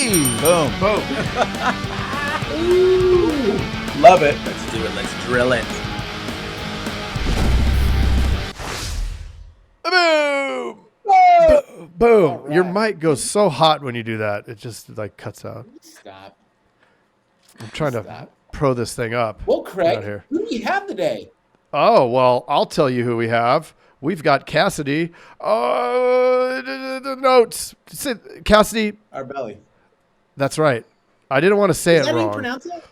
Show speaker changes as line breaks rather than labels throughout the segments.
Boom.
Boom. Ooh. Love it.
Let's do it. Let's drill it.
Boom. Boom. Right. Your mic goes so hot when you do that. It just like cuts out.
Stop.
I'm trying to pro this thing up.
Well, Craig, who do we have today?
Oh, well, I'll tell you who we have. We've got Cassidy. The notes. Cassidy.
Arbeli.
That's right. I didn't want to say it wrong. Is that how you
pronounce it?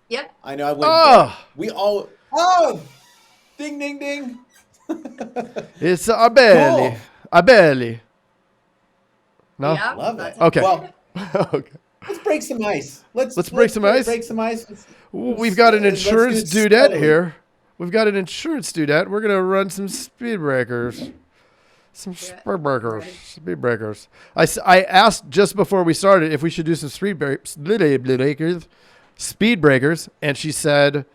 Yep.
I know. I went. We all. Oh, ding, ding, ding.
It's Arbeli. Cool. Arbeli. No.
Yeah,
love it.
Okay.
Well,
okay.
Let's break some ice. Let's
break some ice.
Break some ice.
We've got an insurance dudette here. We've got an insurance dudette. We're gonna run some speed breakers. Speed breakers. I asked just before we started if we should do some speed breakers, and she said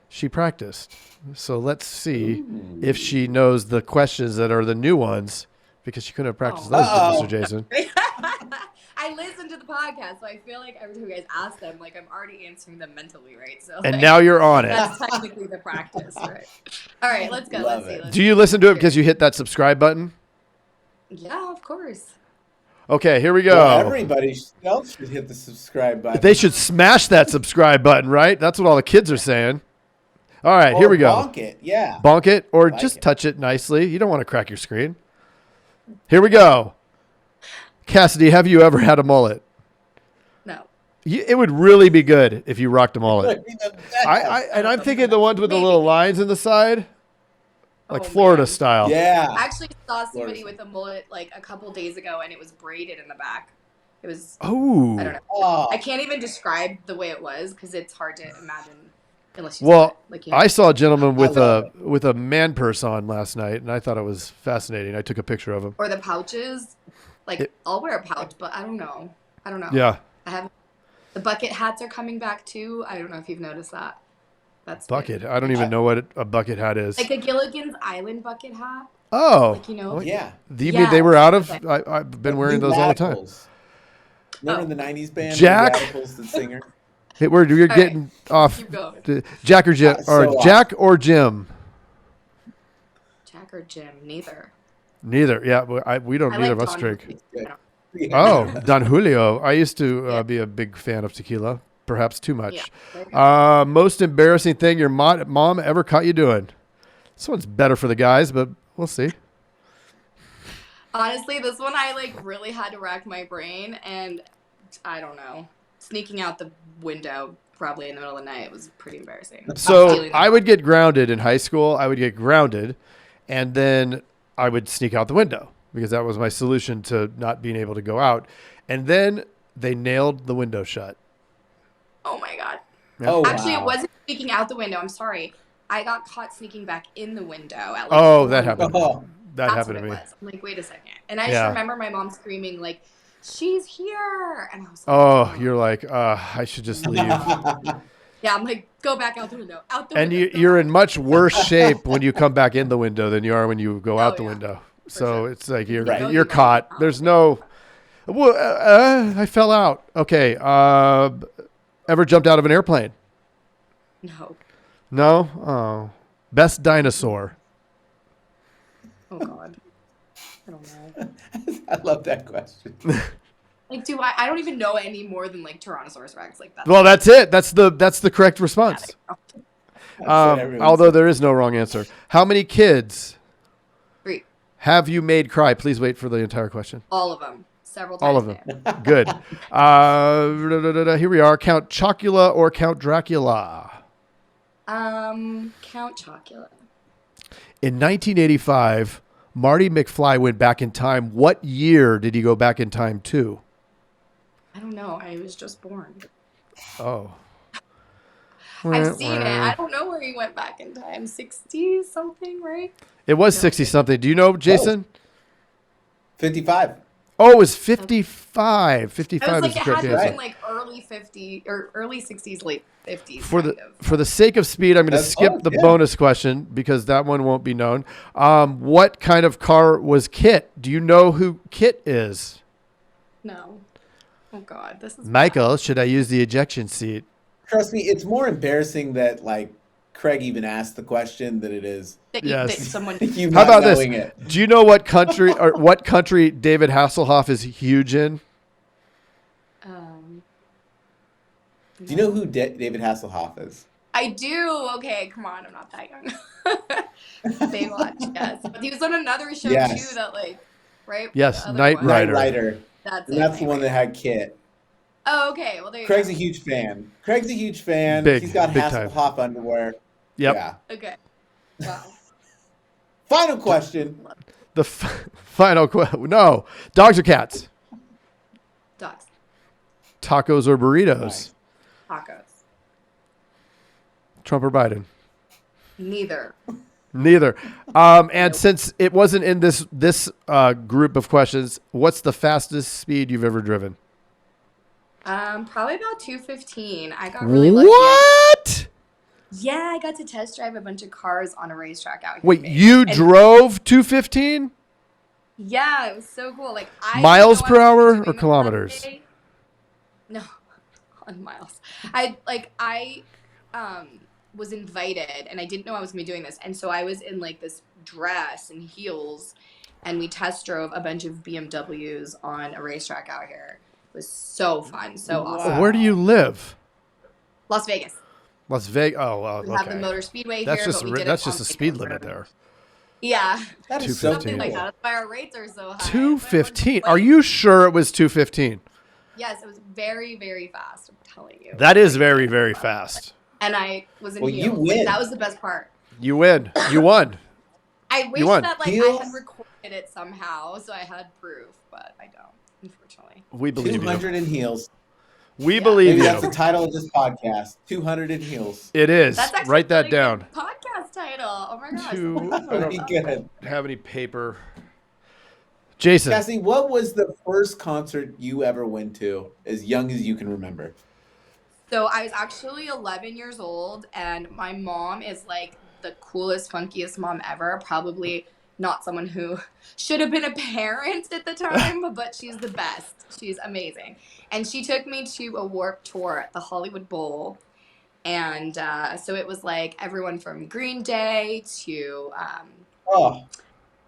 she practiced. So let's see if she knows the questions that are the new ones, because she couldn't have practiced those, Mr. Jason.
I listened to the podcast, so I feel like every time you guys ask them, like I'm already answering them mentally, right? So
and now you're on it.
That's technically the practice, right? All right, let's go. Let's see.
Do you listen to it because you hit that subscribe button?
Yeah, of course.
Okay, here we go.
Well, everybody else should hit the subscribe button.
They should smash that subscribe button, right? That's what all the kids are saying. All right, here we go.
Bonk it, yeah.
Bonk it, or just touch it nicely. You don't want to crack your screen. Here we go. Cassidy, have you ever had a mullet?
No.
It would really be good if you rocked a mullet. I'm thinking the ones with the little lines in the side, like Florida style.
Yeah.
I actually saw somebody with a mullet like a couple days ago, and it was braided in the back. It was.
Oh.
I don't know.
Oh.
I can't even describe the way it was because it's hard to imagine unless you saw it. Like,
I saw a gentleman with a man purse on last night, and I thought it was fascinating. I took a picture of him.
Or the pouches. Like, I'll wear a pouch, but I don't know.
Yeah.
The bucket hats are coming back too. I don't know if you've noticed that. That's
bucket. I don't even know what a bucket hat is.
Like a Gilligan's Island bucket hat.
Oh.
Like, you know.
Well,
yeah.
They were out of. I've been wearing those all the time.
Remember the '90s band?
Jack.
The singer.
Hey, you're getting off. Jack or Jim, Jack or Jim.
Jack or Jim, neither.
Neither, yeah. We don't. Neither of us drink.
Yeah.
Oh, Don Julio. I used to be a big fan of tequila, perhaps too much. Yeah, most embarrassing thing your mom ever caught you doing? This one's better for the guys, but we'll see.
Honestly, this one I really had to rack my brain, and I don't know. Sneaking out the window probably in the middle of the night was pretty embarrassing.
So I would get grounded in high school. I would get grounded, and then I would sneak out the window because that was my solution to not being able to go out. And then they nailed the window shut.
Oh my God.
Yeah.
Oh,
actually,
wow.
It wasn't sneaking out the window. I'm sorry. I got caught sneaking back in the window. At
that happened. That happened to me.
I'm like, wait a second. And I just remember my mom screaming like, she's here. And I was
like, you're like, I should just leave.
Yeah, I'm like, go back out the window.
And you're in much worse shape when you come back in the window than you are when you go out the window. So it's like you're caught. There's no. Well, I fell out. Okay. Ever jumped out of an airplane?
No.
No? Oh. Best dinosaur?
Oh, God. I don't know.
I love that question.
Like, I don't even know any more than Tyrannosaurus Rex.
Well, that's it. That's the correct response. Although there is no wrong answer. How many kids
3
have you made cry? Please wait for the entire question.
All of them. Several times.
All of them. Good. Here we are. Count Chocula or Count Dracula?
Count Chocula.
In 1985, Marty McFly went back in time. What year did he go back in time to?
I don't know. I was just born.
Oh.
I've seen it. I don't know where he went back in time. 60 something, right?
It was 60 something. Do you know, Jason?
55.
Oh, it was 55. 55 is the correct answer.
It been early 50s or early 60s, late 50s.
For the sake of speed, I'm going to skip the bonus question because that one won't be known. What kind of car was Kit? Do you know who Kit is?
No. Oh God, this is
Michael, should I use the ejection seat?
Trust me, it's more embarrassing that like Craig even asked the question than it is
bad. That
Yes.
someone.
you
How
not
about this?
knowing it.
Do you know what country or what country David Hasselhoff is huge in?
Um,
Do you know who David Hasselhoff is?
I do. Okay, come on, I'm not that young. Baywatch, yes. But he was on another show
Yes.
too that like, right?
Yes,
The other
Knight
one.
Rider.
Knight Rider.
That's
And
it.
that's the
Knight
one that
Rider.
had Kit.
Oh, okay. Well, there you
Craig's
go.
a huge fan. Craig's a huge fan.
Big,
He's got
big time.
Hasselhoff underwear.
Yep.
Yeah.
Okay. Wow.
Final question.
The final question. No, dogs or cats?
Dogs.
Tacos or burritos?
Nice.
Tacos.
Trump or Biden?
Neither.
Neither. And
Nope.
since it wasn't in this group of questions, what's the fastest speed you've ever driven?
Probably about 215. I got really lucky.
What?
Yeah, I got to test drive a bunch of cars on a racetrack out here.
Wait,
in Vegas.
you
And
drove 215?
yeah, it was so cool. Like I
Miles
didn't
per
know I was
hour
doing
or
this that
kilometers?
day. No, on miles. I was invited and I didn't know I was gonna be doing this. And so I was in like this dress and heels and we test drove a bunch of BMWs on a racetrack out here. It was so fun, so awesome.
Where do you live?
Las Vegas.
Las Vegas. Oh, well,
We have the
okay.
Motor Speedway
That's
here,
just
but we did
that's
it on
just a
like
speed
a
limit
road.
there.
Yeah.
That is
215.
so
Something like
cool.
that. That's why our rates are so high.
215. Are you sure it was 215?
Yes, it was very, very fast. I'm telling you.
That is very, very fast.
And I was in
Well, you
heels.
win.
Like, that was the best part.
You win. You won.
I wish
won.
that like I
Heels?
had recorded it somehow, so I had proof, but I don't, unfortunately.
We believe you.
200 in heels.
We
Yeah.
believe
Maybe
you.
that's the title of this podcast. 200 in heels.
It is.
That's actually
Write
a
that
really good
down.
podcast title. Oh my gosh.
That would be good.
Have any paper? Jason.
Cassie, what was the first concert you ever went to as young as you can remember?
So I was actually 11 years old, and my mom is like the coolest, funkiest mom ever. Probably not someone who should have been a parent at the time, but she's the best. She's amazing. And she took me to a Warped Tour at the Hollywood Bowl. And so it was like everyone from Green Day to,
Oh,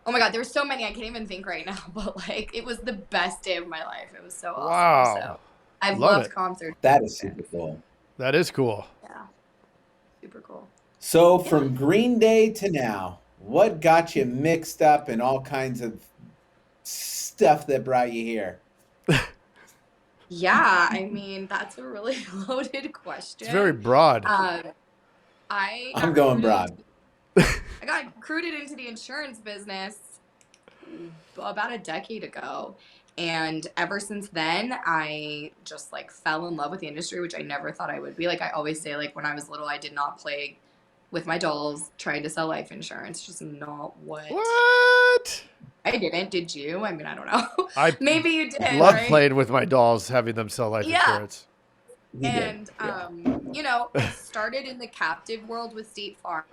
oh my God, there were so many I can't even think right now. But like, it was the best day of my life. It was so awesome.
Wow.
So I've
Love
loved
it.
concerts.
that is super cool.
That is cool.
Yeah, super cool.
So from Green Day to now, what got you mixed up in all kinds of stuff that brought you here?
Yeah, I mean, that's a really loaded question.
It's very broad.
I got
I'm going
recruited-
broad.
I got recruited into the insurance business about a decade ago. And ever since then, I just like fell in love with the industry, which I never thought I would be. Like I always say, like when I was little, I did not play with my dolls trying to sell life insurance. Just not what
What?
I didn't. Did you? I mean, I don't know.
I
Maybe you did.
love
right?
playing with my dolls, having them sell life
Yeah.
insurance.
You did.
And you know, I started in the captive world with State Farm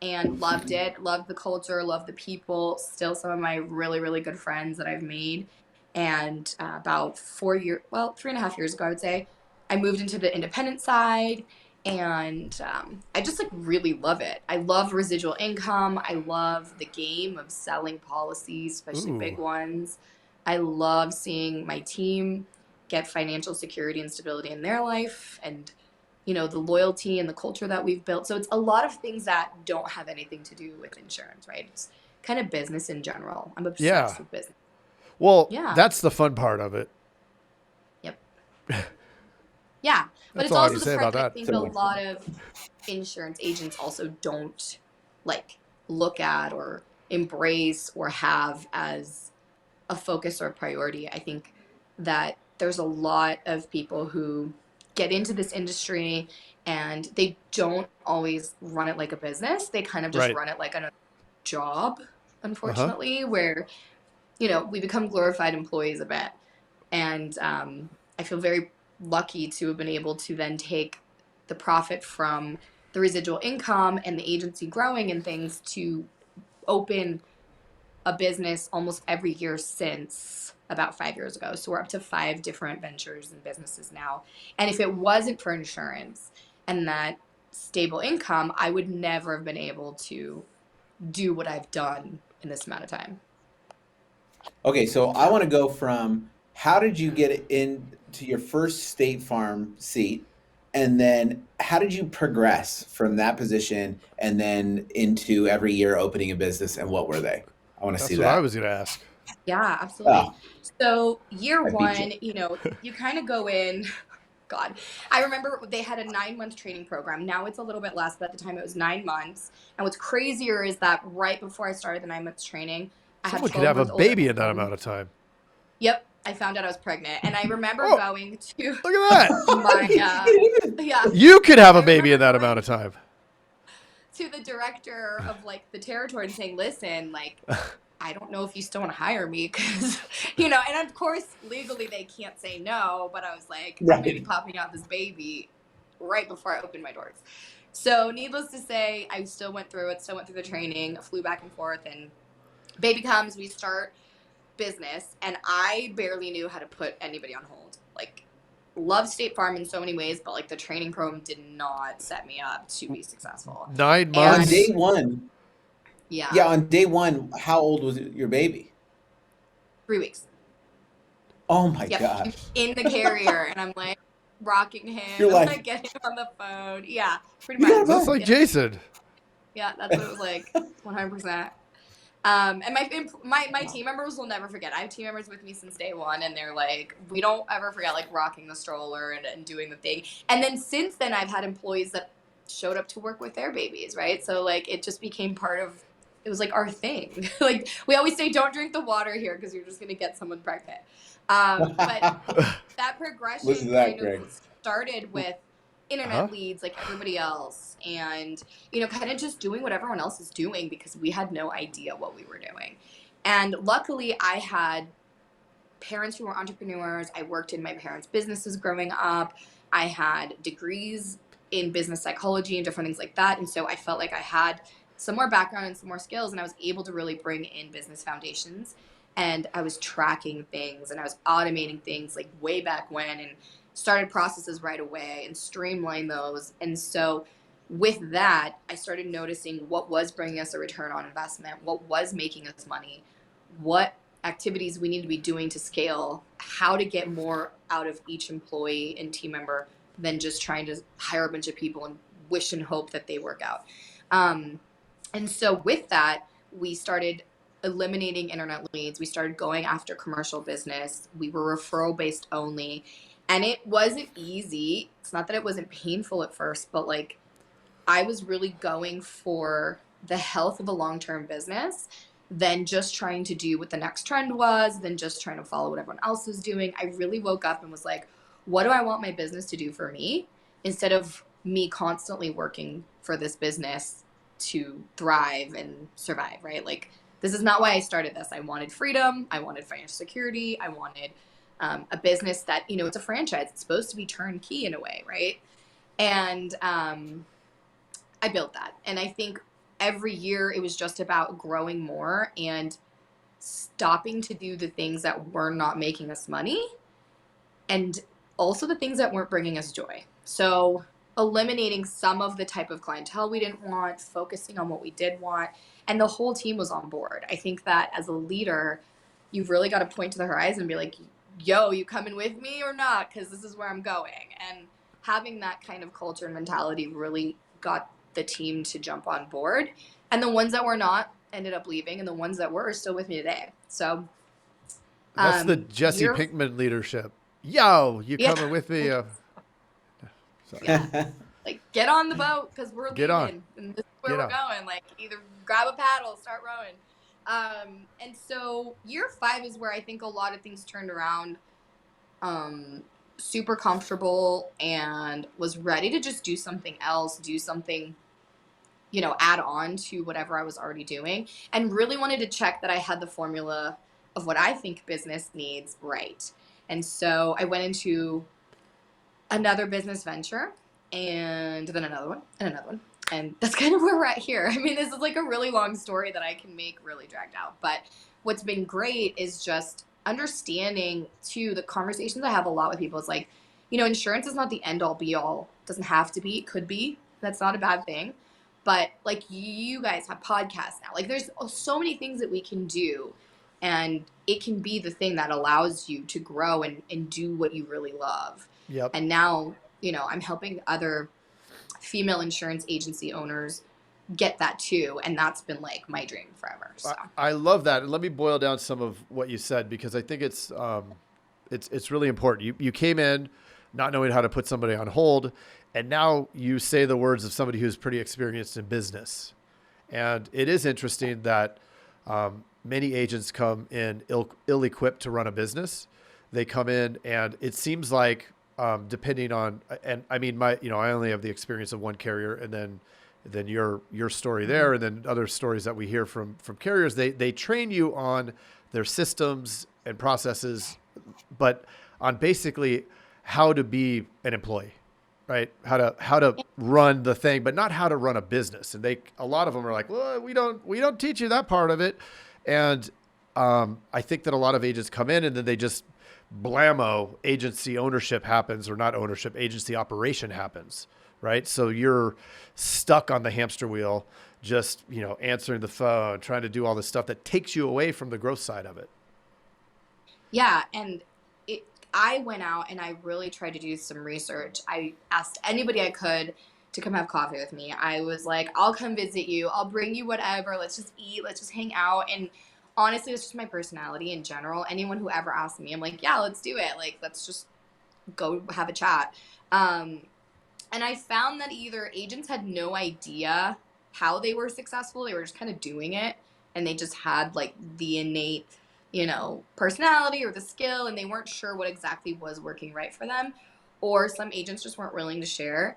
and loved it, loved the culture, loved the people. Still some of my really, really good friends that I've made. And about 3.5 years ago, I would say, I moved into the independent side, and I just like really love it. I love residual income. I love the game of selling policies, especially
Ooh.
big ones. I love seeing my team get financial security and stability in their life, and you know, the loyalty and the culture that we've built. So it's a lot of things that don't have anything to do with insurance, right? It's kind of business in general. I'm obsessed
Yeah.
with business.
Well,
Yeah.
that's the fun part of it.
Yep. Yeah, but
That's
it's
all I
also
can
the
say
part
about
that I
that.
think a lot of insurance agents also don't like look at or embrace or have as a focus or a priority. I think that there's a lot of people who get into this industry and they don't always run it like a business. They kind of just
Right.
run it like a job, unfortunately, where, you know, we become glorified employees a bit. And I feel very lucky to have been able to then take the profit from the residual income and the agency growing and things to open a business almost every year since about 5 years ago. So we're up to 5 different ventures and businesses now. And if it wasn't for insurance and that stable income, I would never have been able to do what I've done in this amount of time.
Okay, so I want to go from how did you get into your first State Farm seat, and then how did you progress from that position and then into every year opening a business, and what were they? I want to see
That's what I
that.
was going to ask.
Yeah, absolutely.
Oh,
So year
I beat
one,
you.
you kind of go in. God, I remember they had a 9-month training program. Now it's a little bit less, but at the time it was 9 months. And what's crazier is that right before I started the 9 months training, I had
Someone could have a
12 months older
baby in that
son.
amount of time.
Yep, I found out I was pregnant, and I remember
Oh,
going to
look at that.
my yeah.
You could have
I
a baby in
remember
that
going
amount of time.
to the director of like the territory and saying, "Listen, like, I don't know if you still want to hire me because, and of course, legally they can't say no, but I was like, I'm going to be
Right.
popping out this baby right before I opened my doors. So, needless to say, I still went through it, still went through the training, flew back and forth, and baby comes, we start business, and I barely knew how to put anybody on hold. Like, love State Farm in so many ways, but like the training program did not set me up to be successful.
9
On
And
months.
day one,
yeah,
on day one, how old was your baby?
3 weeks.
Oh my
Yep, he
gosh.
was in the carrier, and I'm like rocking him.
You're
I'm like
like,
getting him on the phone. Yeah, pretty
you gotta
much.
That's
run.
like
Yeah,
Jason.
yeah, that's what it was like, 100%. And my team members will never forget. I have team members with me since day one, and they're like, we don't ever forget like rocking the stroller and doing the thing. And then since then, I've had employees that showed up to work with their babies, right? So like it just became part of. It was like our thing. Like we always say, don't drink the water here because you're just gonna get someone pregnant. But that
Listen
progression
to that,
kind of
Greg.
started with
Huh?
internet leads like everybody else, and kind of just doing what everyone else is doing because we had no idea what we were doing. And luckily I had parents who were entrepreneurs. I worked in my parents' businesses growing up. I had degrees in business psychology and different things like that, and so I felt like I had some more background and some more skills, and I was able to really bring in business foundations. And I was tracking things and I was automating things like way back when, and started processes right away and streamlined those. And so with that, I started noticing what was bringing us a return on investment, what was making us money, what activities we need to be doing to scale, how to get more out of each employee and team member than just trying to hire a bunch of people and wish and hope that they work out. And so with that, we started eliminating internet leads. We started going after commercial business. We were referral based only. And it wasn't easy. It's not that it wasn't painful at first, but like I was really going for the health of a long-term business than just trying to do what the next trend was, than just trying to follow what everyone else was doing. I really woke up and was like, what do I want my business to do for me instead of me constantly working for this business to thrive and survive, right? Like, this is not why I started this. I wanted freedom. I wanted financial security. I wanted a business that, it's a franchise. It's supposed to be turnkey in a way, right? And I built that. And I think every year it was just about growing more and stopping to do the things that were not making us money and also the things that weren't bringing us joy. So eliminating some of the type of clientele we didn't want, focusing on what we did want, and the whole team was on board. I think that as a leader, you've really got to point to the horizon and be like, yo, you coming with me or not? Because this is where I'm going. And having that kind of culture and mentality really got the team to jump on board. And the ones that were not ended up leaving, and the ones that were are still with me today. So
That's the Jesse
you're
Pinkman leadership. Yo, you
yeah.
coming with me? Sorry.
Yeah. Like, get on the boat because we're
Get
leaving,
on.
and this is where
Get
we're
on.
going. Like, either grab a paddle, start rowing. And so year 5 is where I think a lot of things turned around. Super comfortable and was ready to just do something else, do something, add on to whatever I was already doing, and really wanted to check that I had the formula of what I think business needs right. And so I went into another business venture, and then another one, and another one. And that's kind of where we're at here. I mean, this is like a really long story that I can make really dragged out. But what's been great is just understanding too, the conversations I have a lot with people is like, insurance is not the end all be all. It doesn't have to be. It could be. That's not a bad thing. But like you guys have podcasts now. Like there's so many things that we can do, and it can be the thing that allows you to grow and do what you really love.
Yep.
And now, I'm helping other female insurance agency owners get that too, and that's been like my dream forever. So
I love that, and let me boil down some of what you said, because I think it's really important. You came in not knowing how to put somebody on hold, and now you say the words of somebody who's pretty experienced in business. And it is interesting that many agents come in ill-equipped to run a business. They come in, and it seems like depending on, and I mean, I only have the experience of one carrier, and then your story there, and then other stories that we hear from carriers. They train you on their systems and processes, but on basically how to be an employee, right? How to run the thing, but not how to run a business. And a lot of them are like, well, we don't teach you that part of it. And I think that a lot of agents come in and then they just blammo, agency ownership happens, or not ownership, agency operation happens, right? So you're stuck on the hamster wheel, just, answering the phone, trying to do all this stuff that takes you away from the growth side of it.
Yeah. And I went out and I really tried to do some research. I asked anybody I could to come have coffee with me. I was like, I'll come visit you. I'll bring you whatever. Let's just eat. Let's just hang out. And honestly, it's just my personality in general. Anyone who ever asks me, I'm like, yeah, let's do it. Like, let's just go have a chat. And I found that either agents had no idea how they were successful. They were just kind of doing it. And they just had like the innate, personality or the skill, and they weren't sure what exactly was working right for them. Or some agents just weren't willing to share.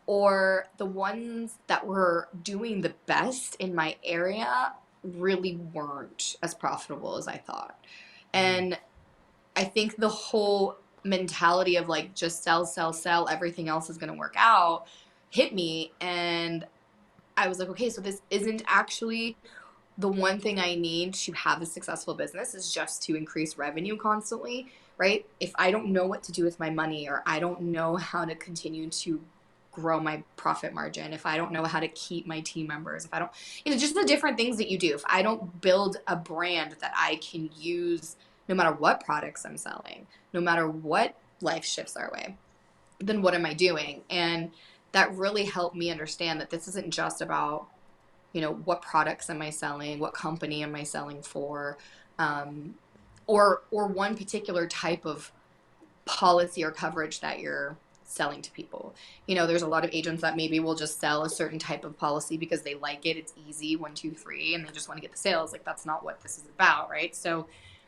Or the ones that were doing the best in my area really weren't as profitable as I thought. And I think the whole mentality of like, just sell, everything else is going to work out, hit me. And I was like, okay, so this isn't actually the one thing I need to have a successful business, is just to increase revenue constantly, right? If I don't know what to do with my money, or I don't know how to continue to grow my profit margin, if I don't know how to keep my team members, if I don't, just the different things that you do, if I don't build a brand that I can use no matter what products I'm selling, no matter what life shifts our way, then what am I doing? And that really helped me understand that this isn't just about, what products am I selling? What company am I selling for? Or one particular type of policy or coverage that you're selling to people. There's a lot of agents that maybe will just sell a certain type of policy because they like it. It's easy, 1, 2, 3, and they just want to get the sales. Like, that's not what this is about, right? So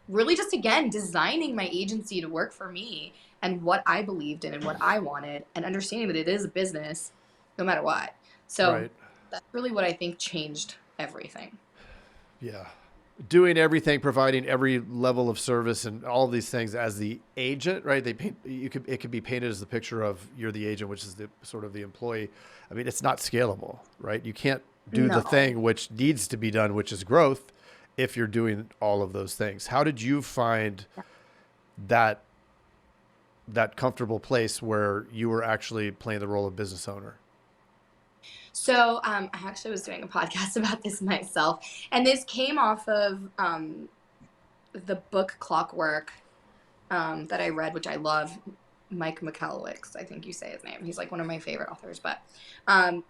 really just, again, designing my agency to work for me and what I believed in and what I wanted, and understanding that it is a business no matter what. So
Right.
That's really what I think changed everything.
Yeah. Doing everything, providing every level of service and all of these things as the agent, right? It could be painted as the picture of you're the agent, which is the sort of the employee. I mean, it's not scalable, right? You can't do the thing which needs to be done, which is growth, if you're doing all of those things. How did you find that comfortable place where you were actually playing the role of business owner?
So I actually was doing a podcast about this myself, and this came off of the book Clockwork that I read, which I love. Mike McCallowicz, I think you say his name. He's like one of my favorite authors, but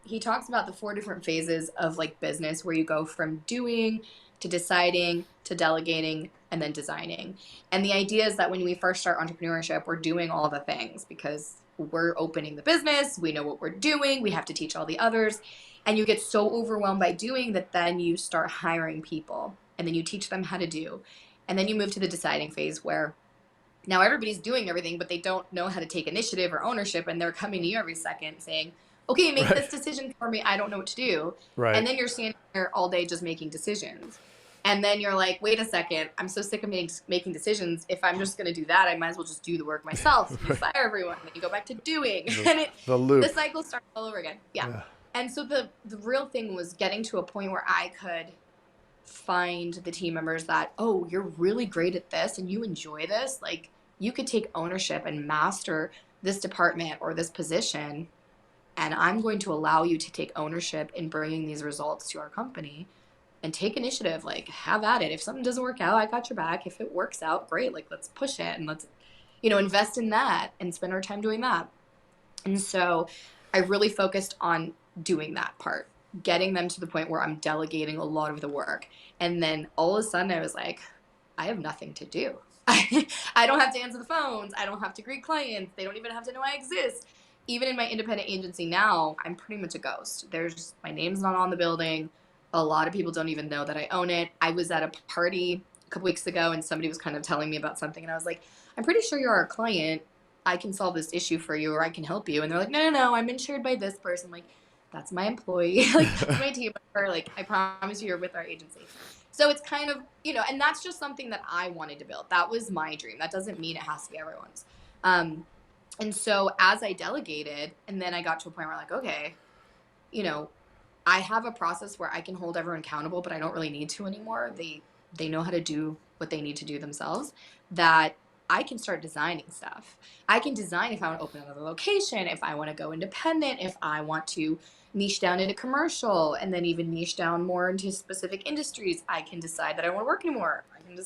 he talks about the 4 different phases of like business, where you go from doing to deciding to delegating and then designing. And the idea is that when we first start entrepreneurship, we're doing all the things because we're opening the business, we know what we're doing, we have to teach all the others. And you get so overwhelmed by doing that then you start hiring people, and then you teach them how to do. And then you move to the deciding phase, where now everybody's doing everything, but they don't know how to take initiative or ownership, and they're coming to you every second saying, okay, make this decision for me, I don't know what to do.
Right.
And then you're standing there all day just making decisions. And then you're like, wait a second, I'm so sick of making decisions. If I'm just going to do that, I might as well just do the work myself. You fire everyone, then you go back to doing. And
the loop.
The cycle starts all over again. Yeah. And so the real thing was getting to a point where I could find the team members that, oh, you're really great at this and you enjoy this, like you could take ownership and master this department or this position, and I'm going to allow you to take ownership in bringing these results to our company and take initiative. Like, have at it. If something doesn't work out, I got your back. If it works out, great. Like, let's push it and let's, invest in that and spend our time doing that. And so I really focused on doing that part, getting them to the point where I'm delegating a lot of the work. And then all of a sudden I was like, I have nothing to do. I don't have to answer the phones. I don't have to greet clients. They don't even have to know I exist. Even in my independent agency now, I'm pretty much a ghost. My name's not on the building. A lot of people don't even know that I own it. I was at a party a couple weeks ago and somebody was kind of telling me about something and I was like, I'm pretty sure you're our client. I can solve this issue for you or I can help you. And they're like, no, I'm insured by this person. I'm like, that's my employee. Like, that's my team member. Like, I promise you, you're with our agency. So it's kind of, and that's just something that I wanted to build. That was my dream. That doesn't mean it has to be everyone's. And so as I delegated, and then I got to a point where I'm like, okay, I have a process where I can hold everyone accountable, but I don't really need to anymore. They know how to do what they need to do themselves, that I can start designing stuff. I can design if I want to open another location, if I want to go independent, if I want to niche down into commercial and then even niche down more into specific industries. I can decide that I don't want to work anymore. I can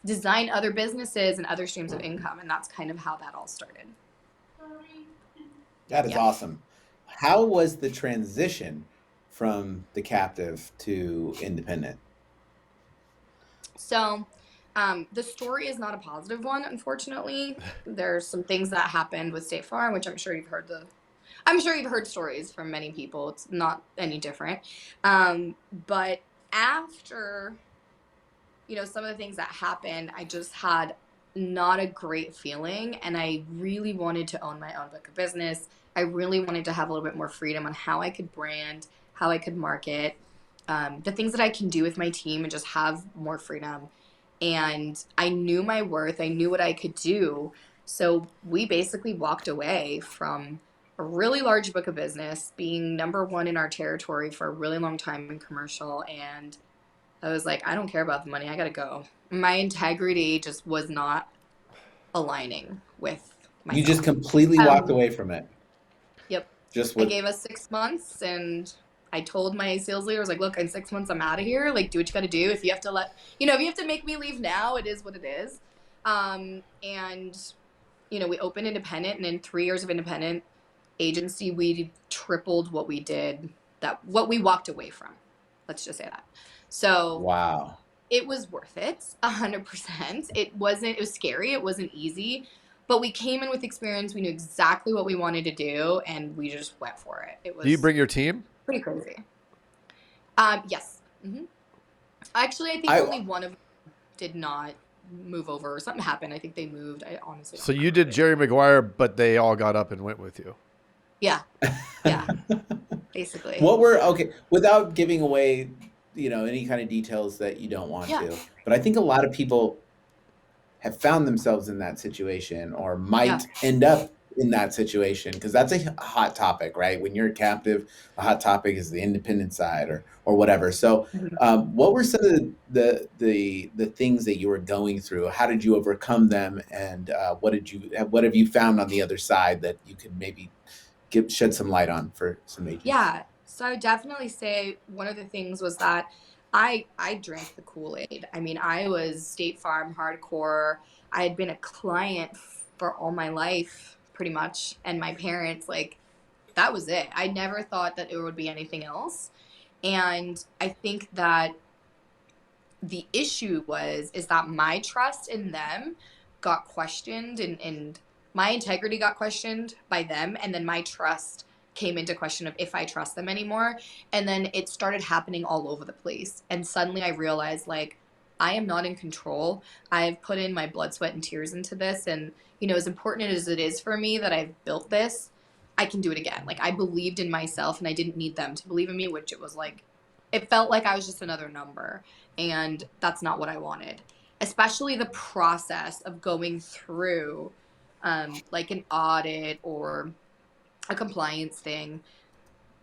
design other businesses and other streams of income. And that's kind of how that all started.
That is awesome. How was the transition from the captive to independent?
So the story is not a positive one, unfortunately. There's some things that happened with State Farm, which I'm sure you've heard stories from many people. It's not any different. But after, some of the things that happened, I just had not a great feeling. And I really wanted to own my own book of business. I really wanted to have a little bit more freedom on how I could brand, how I could market, the things that I can do with my team and just have more freedom. And I knew my worth. I knew what I could do. So we basically walked away from a really large book of business, being number one in our territory for a really long time in commercial. And I was like, I don't care about the money. I got to go. My integrity just was not aligning with myself.
You just completely walked away from it.
Yep. I gave us 6 months and I told my sales leader, I was like, look, in 6 months, I'm out of here. Like, do what you got to do. If you have to if you have to make me leave now, it is what it is. And, we opened independent, and in 3 years of independent agency, we tripled what we walked away from. Let's just say that. So
wow,
it was worth it. 100%. It was scary. It wasn't easy, but we came in with experience. We knew exactly what we wanted to do and we just went for it. It was.
Do you bring your team?
Pretty crazy. Yes. Mm-hmm. Actually, I think only one of them did not move over. Something happened. I think they moved. I honestly don't
you did Jerry Maguire, but they all got up and went with you.
Yeah. Basically.
Without giving away, any kind of details that you don't want to, but I think a lot of people have found themselves in that situation or might end up in that situation, because that's a hot topic, right? When you're a captive, a hot topic is the independent side or whatever. So what were some of the things that you were going through? How did you overcome them? And what have you found on the other side that you could maybe shed some light on for some agents?
Yeah. So I would definitely say one of the things was that I drank the Kool-Aid. I mean, I was State Farm hardcore. I had been a client for all my life, pretty much. And my parents, that was it. I never thought that it would be anything else. And I think that the issue is that my trust in them got questioned and my integrity got questioned by them. And then my trust came into question of if I trust them anymore. And then it started happening all over the place. And suddenly I realized, I am not in control. I've put in my blood, sweat, and tears into this. And, as important as it is for me that I've built this, I can do it again. I believed in myself and I didn't need them to believe in me, which it felt like I was just another number. And that's not what I wanted. Especially the process of going through an audit or a compliance thing.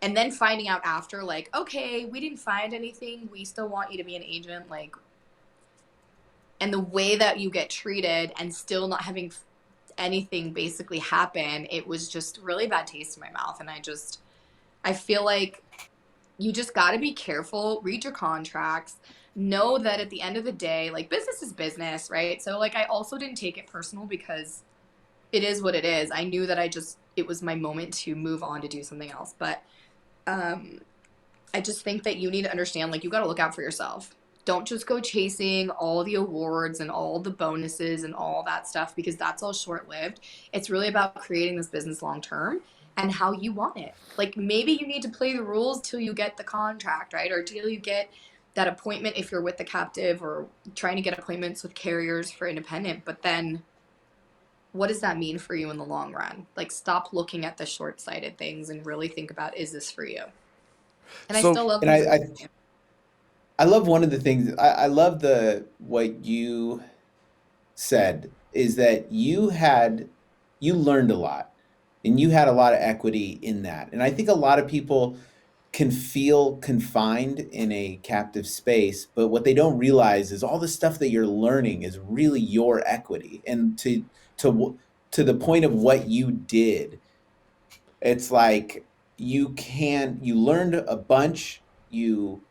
and then finding out after, like, okay, we didn't find anything, we still want you to be an agent, like, and the way that you get treated and still not having anything basically happen, it was just really bad taste in my mouth. And I feel like you just got to be careful, read your contracts, know that at the end of the day, like, business is business, right? So, like, I also didn't take it personal because it is what it is. I knew that it was my moment to move on to do something else. But I just think that you need to understand, like, you got to look out for yourself. Don't just go chasing all the awards and all the bonuses and all that stuff, because that's all short lived. It's really about creating this business long term and how you want it. Like, maybe you need to play the rules till you get the contract, right? Or till you get that appointment if you're with the captive, or trying to get appointments with carriers for independent. But then what does that mean for you in the long run? Like, stop looking at the short sighted things and really think about, is this for you? And I
So,
still love
And I love one of the things, I love what you said is that you learned a lot and you had a lot of equity in that. And I think a lot of people can feel confined in a captive space, but what they don't realize is all the stuff that you're learning is really your equity. And to to the point of what you did, it's like you learned a bunch, you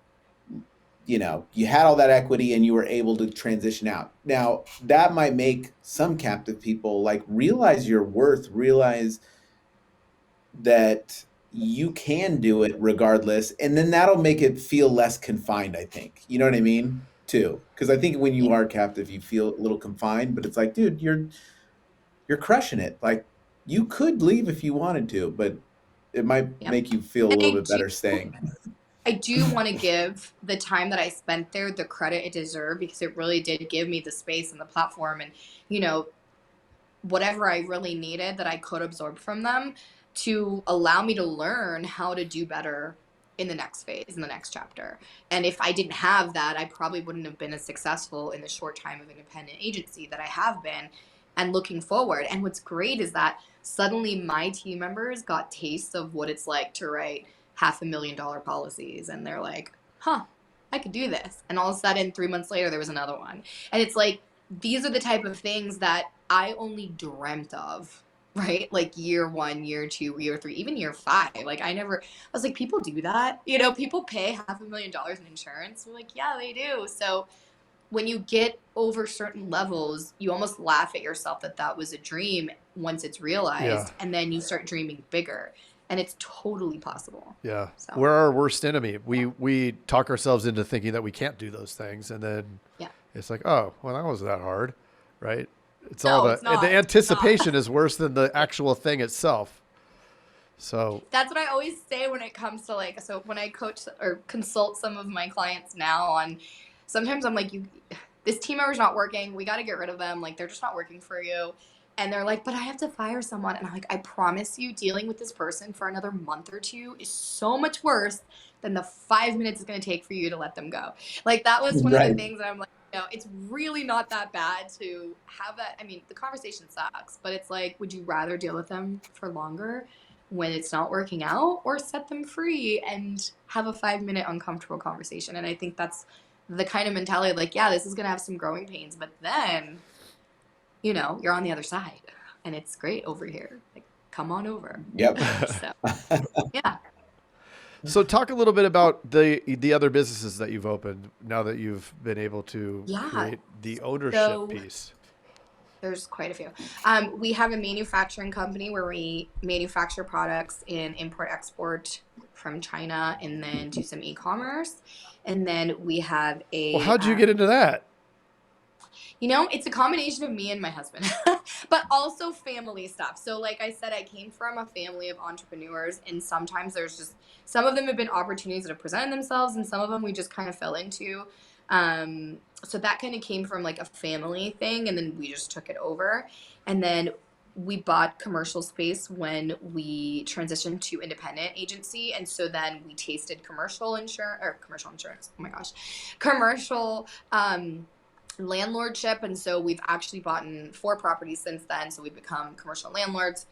had all that equity and you were able to transition out. Now, that might make some captive people like realize your worth, realize that you can do it regardless, and then that'll make it feel less confined, I think. You know what I mean? Too. Because I think when you are captive, you feel a little confined, but it's like, dude, you're crushing it. Like, you could leave if you wanted to, but it might
Yep.
make you feel a
And
little bit better staying.
I do want to give the time that I spent there the credit it deserved, because it really did give me the space and the platform and, you know, whatever I really needed that I could absorb from them to allow me to learn how to do better in the next phase, in the next chapter. And if I didn't have that, I probably wouldn't have been as successful in the short time of independent agency that I have been, and looking forward. And what's great is that suddenly my team members got tastes of what it's like to write $500,000 policies. And they're like, huh, I could do this. And all of a sudden, 3 months later, there was another one. And it's like, these are the type of things that I only dreamt of, right? Like year 1, year 2, year 3, even year 5. Like, I was like, people do that? You know, people pay $500,000 in insurance. We're like, yeah, they do. So when you get over certain levels, you almost laugh at yourself that that was a dream once it's realized.
yeah.
And then you start dreaming bigger. And it's totally possible.
Yeah.
So.
We're our worst enemy. We talk ourselves into thinking that we can't do those things. And then it's like, oh, well, that wasn't that hard. Right. It's all
it's not.
the anticipation is worse than the actual thing itself. So
that's what I always say when it comes to, like, so when I coach or consult some of my clients now on, sometimes I'm like, this team member's not working. We got to get rid of them. Like, they're just not working for you. And they're like, but I have to fire someone. And I'm like, I promise you, dealing with this person for another month or 2 is so much worse than the 5 minutes it's going to take for you to let them go. Like, that was one of the things that I'm like, it's really not that bad to have that. I mean, the conversation sucks, but it's like, would you rather deal with them for longer when it's not working out, or set them free and have a 5-minute uncomfortable conversation? And I think that's the kind of mentality, like, yeah, this is going to have some growing pains, but then, you're on the other side and it's great over here. Like, come on over.
Yep.
So, yeah.
So talk a little bit about the other businesses that you've opened now that you've been able to create the ownership piece.
There's quite a few. We have a manufacturing company where we manufacture products in import-export from China, and then do some e-commerce. And then we have
Well, how'd you get into that?
It's a combination of me and my husband, but also family stuff. So like I said, I came from a family of entrepreneurs, and sometimes some of them have been opportunities that have presented themselves, and some of them we just kind of fell into. So that kind of came from like a family thing, and then we just took it over. And then we bought commercial space when we transitioned to independent agency. And so then we tasted commercial insurance. Oh my gosh, commercial landlordship. And so we've actually bought 4 properties since then. So we've become commercial landlords.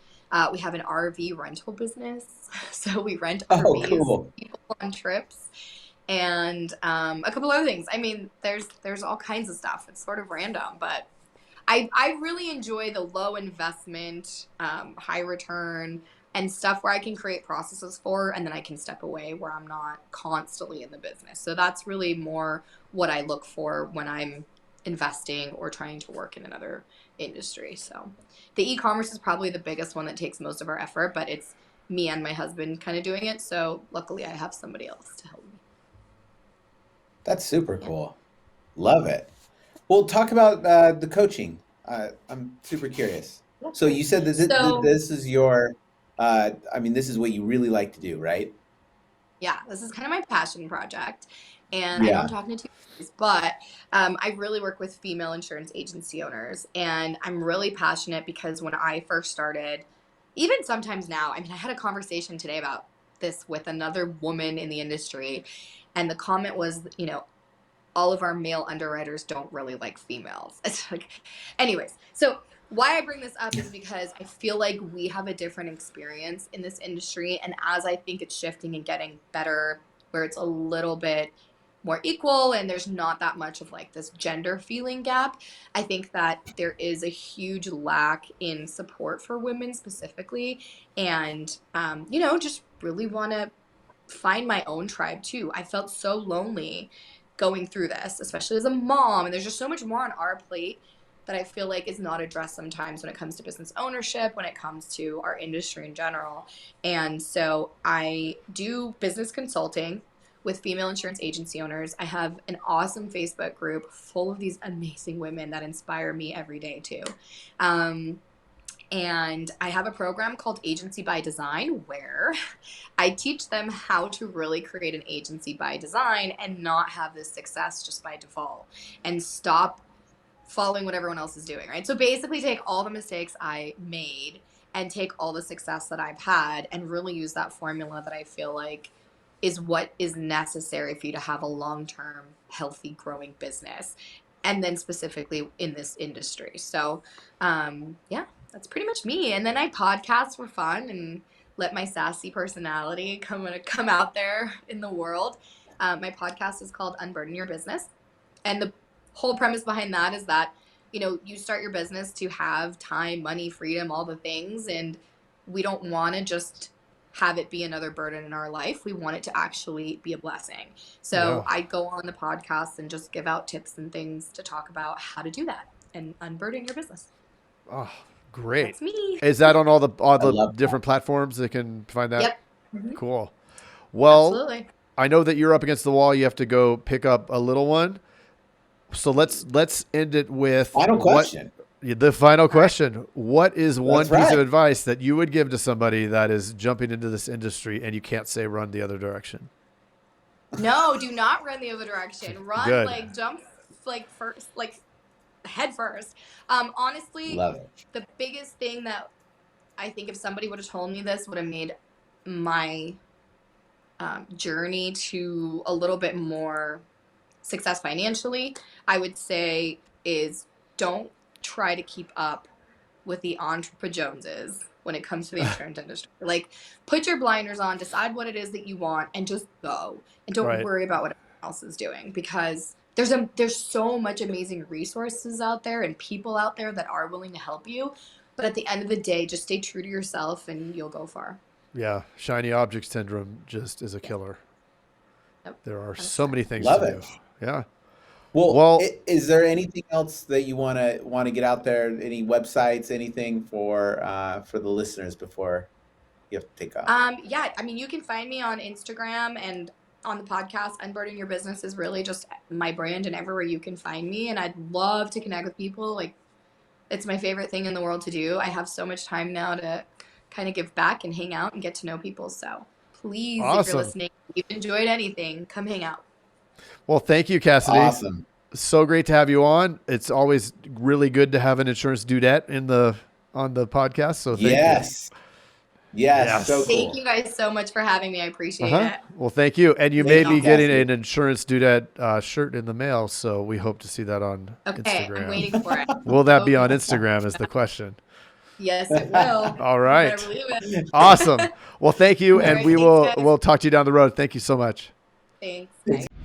We have an RV rental business. So we rent
Oh,
RVs,
cool.
people on trips, and a couple other things. I mean, there's all kinds of stuff. It's sort of random, but I really enjoy the low investment, high return, and stuff where I can create processes for, and then I can step away where I'm not constantly in the business. So that's really more what I look for when I'm investing or trying to work in another industry. So the e-commerce is probably the biggest one that takes most of our effort, but it's me and my husband kind of doing it. So luckily I have somebody else to help me.
That's super cool. Love it. Well, talk about the coaching. I'm super curious. So you said that
So
this is your, I mean, this is what you really like to do, right?
yeah, this is kind of my passion project. And I know I'm
Yeah.
talking to two guys, but I really work with female insurance agency owners. And I'm really passionate because when I first started, even sometimes now, I mean, I had a conversation today about this with another woman in the industry. And the comment was, all of our male underwriters don't really like females. It's like, anyways, so why I bring this up is because I feel like we have a different experience in this industry. And as I think it's shifting and getting better, where it's a little bit more equal and there's not that much of like this gender feeling gap, I think that there is a huge lack in support for women specifically. And, just really want to find my own tribe too. I felt so lonely going through this, especially as a mom. And there's just so much more on our plate that I feel like is not addressed sometimes when it comes to business ownership, when it comes to our industry in general. And so I do business consulting with female insurance agency owners. I have an awesome Facebook group full of these amazing women that inspire me every day too. And I have a program called Agency by Design where I teach them how to really create an agency by design and not have this success just by default and stop following what everyone else is doing, right? So basically take all the mistakes I made and take all the success that I've had and really use that formula that I feel like is what is necessary for you to have a long-term, healthy, growing business. And then specifically in this industry. So, yeah, that's pretty much me. And then I podcast for fun and let my sassy personality come out there in the world. My podcast is called Unburden Your Business. And the whole premise behind that is that, you start your business to have time, money, freedom, all the things. And we don't want to just have it be another burden in our life. We want it to actually be a blessing. So
Yeah.
I go on the podcast and just give out tips and things to talk about how to do that and unburden your business.
Oh, great.
That's me.
Is that on all the
I love
different platforms they can find that?
Yep. Mm-hmm.
Cool. Well,
Absolutely.
I know that you're up against the wall. You have to go pick up a little one. So let's end it with
Final question.
The final question. What is one
That's
piece of
right.
advice that you would give to somebody that is jumping into this industry and you can't say run the other direction?
No, do not run the other direction. Run
Good.
jump first, head first. Honestly,
Love it.
the biggest thing that I think if somebody would have told me this would have made my journey to a little bit more success financially, I would say is don't try to keep up with the Entrepreneur Joneses when it comes to the insurance industry. Like, put your blinders on, decide what it is that you want, and just go. And don't
Right.
worry about what everyone else is doing because there's so much amazing resources out there and people out there that are willing to help you. But at the end of the day, just stay true to yourself and you'll go far.
Yeah. Shiny object syndrome just is a killer.
Yep.
There are so many things
Love
to
it.
do. Yeah.
Well, is there anything else that you want to get out there? Any websites, anything for the listeners before you have to take off?
Yeah, I mean, you can find me on Instagram and on the podcast. Unburden Your Business is really just my brand and everywhere you can find me. And I'd love to connect with people. Like, it's my favorite thing in the world to do. I have so much time now to kind of give back and hang out and get to know people. So please, if
Awesome.
you're listening, if you've enjoyed anything, come hang out.
Well, thank you, Cassidy.
Awesome.
So great to have you on. It's always really good to have an insurance dudette on the podcast. So thank you.
Yes. Yes, so
Thank
cool.
you guys so much for having me. I appreciate it.
Well, thank you. And you
Thank
may be
you,
getting
Cassidy.
an Insurance Dudette shirt in the mail, so we hope to see that on
Okay,
Instagram.
I'm waiting for it.
Will that be on Instagram is the question.
Yes, it will.
All right.
Better believe it.
Awesome. Well, thank you,
All
and
right,
we
thanks,
will
guys.
we'll talk to you down the road. Thank you so much.
Thanks.
Thanks.
Bye.